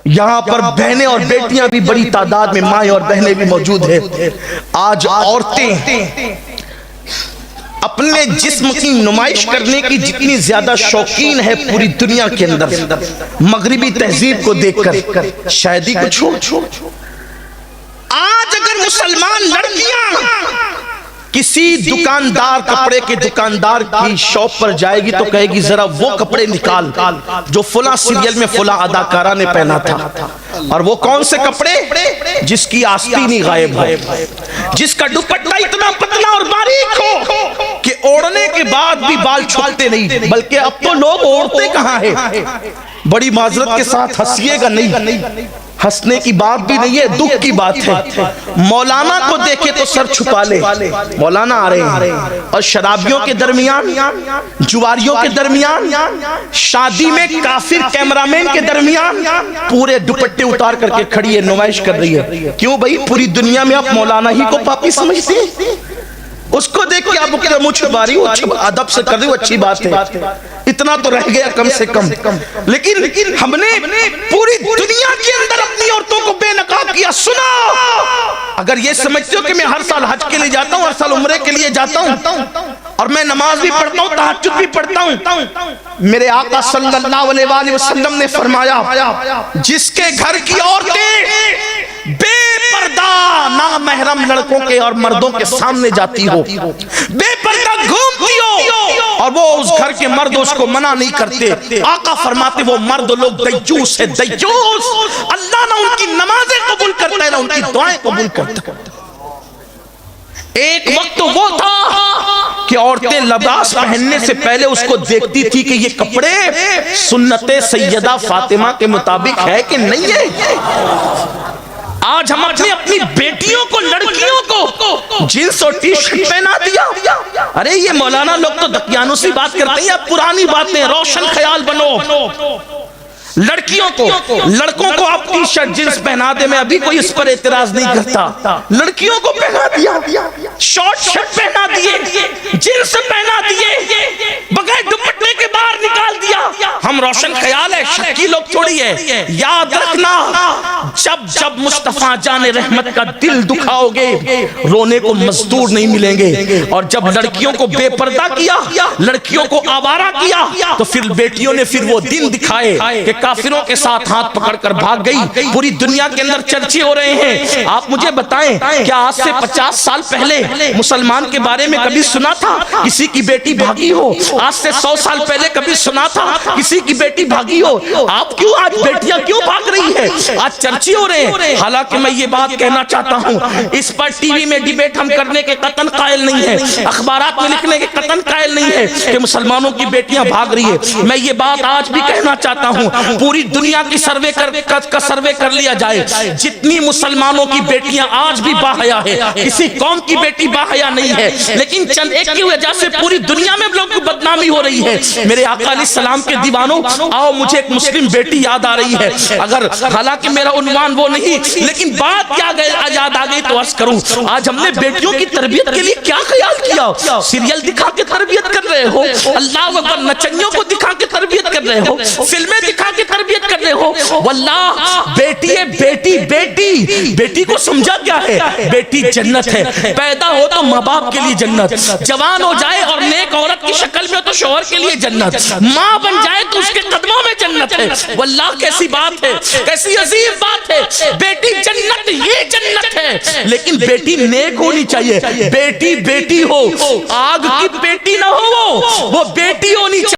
یہاں پر بہنیں اور بیٹیاں بھی بڑی تعداد میں، مائیں اور بہنیں بھی موجود ہیں۔ آج عورتیں اپنے جسم کی نمائش کرنے کی جتنی زیادہ شوقین ہے پوری دنیا کے اندر، مغربی تہذیب کو دیکھ کر شاید ہی کچھ ہو۔ آج اگر مسلمان لڑکیاں کسی دکاندار، کپڑے کے دکاندار کی شاپ پر جائے گی تو کہے گی ذرا وہ کپڑے نکال جو فلاں سیریل میں فلاں اداکارہ نے پہنا تھا۔ اور وہ کون سے کپڑے؟ جس کی آستین ہی غائب ہو، جس کا دوپٹہ اتنا پتلا اور باریک ہو کہ اوڑھنے کے بعد بھی بال چھپتے نہیں، بلکہ اب تو لوگ اوڑھتے کہاں ہیں۔ بڑی معذرت کے ساتھ ہنسیے گا نہیں، ہنسنے کی بات بھی نہیں ہے، دکھ کی بات ہے۔ مولانا کو دیکھے تو سر چھپا لے، مولانا آ رہے ہیں، اور شرابیوں کے درمیان، جواریوں کے درمیان، شادی میں کافر کیمرامین کے درمیان پورے دوپٹے اتار کر کے کھڑی ہے، نمائش کر رہی ہے۔ کیوں بھائی؟ پوری دنیا میں آپ مولانا ہی کو پاپی سمجھتے ہیں؟ اس کو دیکھ کے آپ کہتے ہیں منہ چھپا رہی ہو، ادب سے کر رہی ہو، اچھی بات ہے، اتنا تو رہ گیا کم سے کم۔ لیکن ہم نے پوری دنیا کے اندر اپنی عورتوں کو بے نقاب کیا۔ سنو، اگر یہ سمجھتے ہو کہ میں ہر سال حج کے لیے جاتا ہوں، ہر سال عمرے کے لیے جاتا ہوں، اور میں نماز بھی پڑھتا ہوں، تہجد بھی پڑھتا ہوں، میرے آقا صلی اللہ علیہ وآلہ وسلم نے فرمایا جس کے گھر کی عورتیں بے پردہ نامحرم لڑکوں کے اور مردوں کے سامنے جاتی ہو، بے پردہ گھومتی ہو، اور وہ اس گھر کے مرد اس کو منع نہیں کرتے، آقا فرماتے وہ مرد لوگ دیوس ہے، دیوس۔ اللہ نہ ان کی نمازیں قبول کرتا ہے نہ ان کی دعائیں قبول کرتا۔ ایک وقت وہ تھا کہ عورتیں لباس پہننے سے پہلے اس کو دیکھتی تھی کہ یہ کپڑے سنت سیدہ فاطمہ کے مطابق ہے کہ نہیں ہے۔ آج ہم اپنی بیٹیوں کو، لڑکیوں کو جینس اور ٹی شرٹ پہنا دیا۔ ارے یہ مولانا لوگ تو دقیانوں سی بات کرتے ہیں، اب پرانی باتیں، روشن خیال بنو۔ لڑکیوں کو، لڑکوں کو آپ ٹی شرٹ جینس پہنا دے، میں ابھی کوئی اس پر اعتراض نہیں کرتا۔ لڑکیوں کو پہنا دیا، شارٹ شرٹ پہنا دیے، جینس پہنا دیے، بغیر دوپٹے کے باہر نکال دیا۔ ہم روشن خیال ہے، شکی لوگ تھوڑی ہے۔ یاد رکھنا، جب مصطفیٰ جان رحمت کا دل دکھاؤ گے، رونے کو مزدور نہیں ملیں گے۔ اور جب لڑکیوں کو بے پردہ کیا، لڑکیوں کو آوارہ کیا، تو پھر بیٹیوں نے پھر وہ دن دکھائے کہ کافروں کے ساتھ ہاتھ پکڑ کر بھاگ گئی۔ پوری دنیا کے اندر چرچے ہو رہے ہیں۔ آپ مجھے بتائیں، کیا آج سے 50 سال پہلے مسلمان کے بارے میں کبھی سنا تھا کسی کی بیٹی بھاگی ہو؟ آج سے 100 سال پہلے کبھی سنا تھا کسی کی بیٹی بھاگی ہو؟ آپ کیوں آج بیٹیاں کیوں بھاگ رہی ہے؟ آج چرچے ہو رہے ہیں۔ حالانکہ میں یہ بات کہنا چاہتا ہوں، اس پر ٹی وی میں ڈیبیٹ ہم کرنے کے قطعاً قائل نہیں ہے، اخبارات میں لکھنے کے قطعاً قائل نہیں ہے کہ مسلمانوں کی بیٹیاں بھاگ رہی ہے۔ میں یہ بات آج بھی کہنا چاہتا ہوں، پوری دنیا کی سروے کر لیا جائے، جتنی مسلمانوں کی بیٹیاں آج بھی باحیا ہے، کسی قوم کی بیٹی باحیا نہیں ہے، لیکن چند ایک کی وجہ سے پوری دنیا میں لوگوں کو بدنامی ہو رہی ہے۔ میرے آقا علیہ السلام کے دیوانوں، آؤ مجھے ایک مسلم بیٹی یاد آ رہی ہے، اگر حالانکہ میرا عنوان وہ نہیں، لیکن بات کیا یاد آ گئی تو عرض کروں۔ آج ہم نے بیٹیوں کی تربیت کے لیے کیا خیال کیا؟ سیریل دکھا کے تربیت کر رہے ہو، اللہ اکبر، نچنیوں کو دکھا کے تربیت کر رہے ہو، فلمیں دکھا کے تربیت کر رہے ہو۔ واللہ بیٹی ہے، بیٹی کو سمجھا کیا ہے؟ بیٹی جنت ہے، پیدا ہو تو ماں باپ کے لیے جنت، جوان ہو جائے اور نیک عورت کی شکل میں ہو تو شوہر کے لیے جنت، ماں بن جائے تو اس کے قدموں میں جنت ہے۔ واللہ کیسی بات ہے، کیسی عظیم بات ہے۔ بیٹی جنت، یہ جنت ہے، لیکن بیٹی نیک ہونی چاہیے۔ بیٹی ہو، آگ کی بیٹی نہ ہو، وہ بیٹی ہونی چاہیے۔